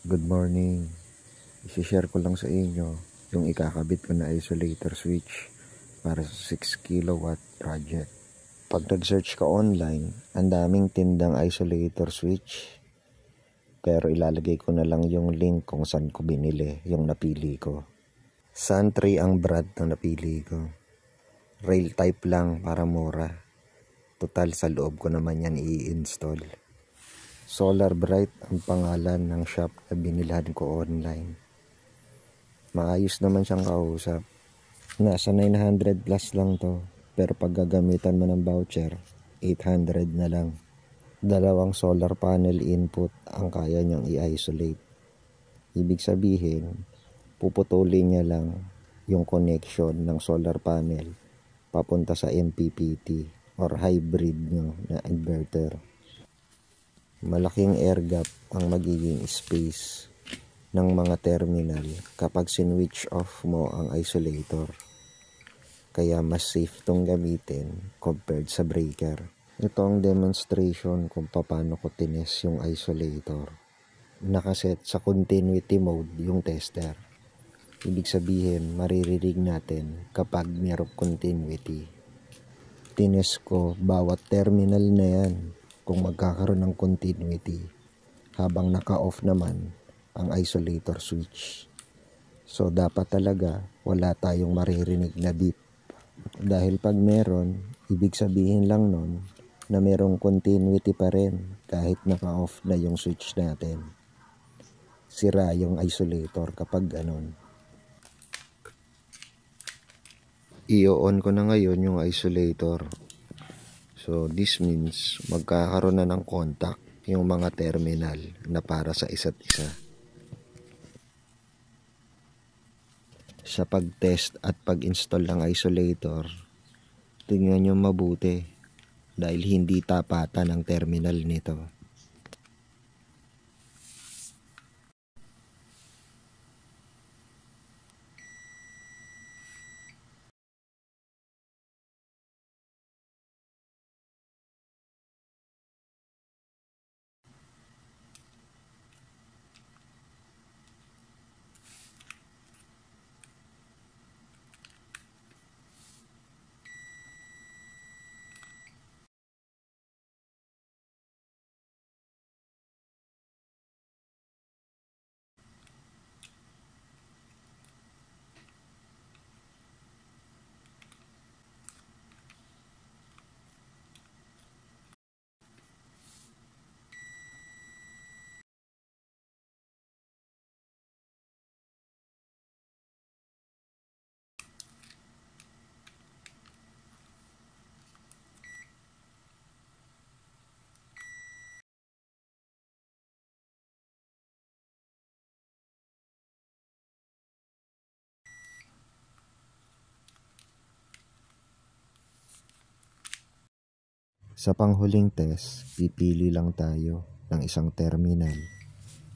Good morning. I-share ko lang sa inyo yung ikakabit ko na isolator switch para sa 6 kilowatt project. Pag nag-search ka online, ang daming tindang isolator switch. Pero ilalagay ko na lang yung link kung saan ko binili yung napili ko. Santry ang brand na napili ko. Rail type lang para mura. Total sa loob ko naman yan i-install. Solar Bright ang pangalan ng shop na binilhan ko online. Maayos naman siyang kausap. Nasa 900 plus lang to. Pero pag gagamitan mo ng voucher, 800 na lang. Dalawang solar panel input ang kaya niyang i-isolate. Ibig sabihin, puputulin niya lang yung connection ng solar panel papunta sa MPPT or hybrid nyo na inverter. Malaking air gap ang magiging space ng mga terminal kapag switch off mo ang isolator. Kaya mas safe tong gamitin compared sa breaker. Ito ang demonstration kung paano ko tinest yung isolator. Nakaset sa continuity mode yung tester. Ibig sabihin, maririnig natin kapag mayroong continuity. Tinest ko bawat terminal na yan kung magkakaroon ng continuity habang naka-off naman ang isolator switch. So dapat talaga wala tayong maririnig na beep. Dahil pag meron, ibig sabihin lang nun na merong continuity pa rin kahit naka-off na yung switch natin. Sira yung isolator kapag ganon. I-on ko na ngayon yung isolator. So this means magkakaroon na ng contact yung mga terminal na para sa isa't isa. Sa pag-test at pag-install ng isolator, tingnan nyo mabuti dahil hindi tapatan ang terminal nito. Sa panghuling test, pipili lang tayo ng isang terminal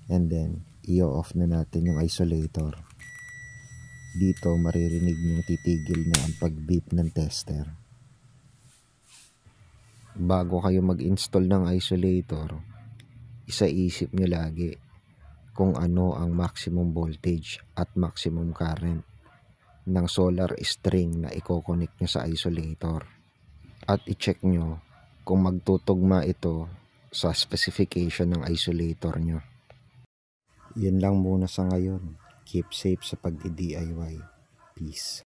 and then i-off na natin yung isolator. Dito maririnig nyong titigil na ang pag-beep ng tester. Bago kayo mag-install ng isolator, isaisip nyo lagi kung ano ang maximum voltage at maximum current ng solar string na i-connect nyo sa isolator. At i-check nyo kung magtutugma ito sa specification ng isolator nyo. Yun lang muna sa ngayon. Keep safe sa pagdi-DIY. Peace.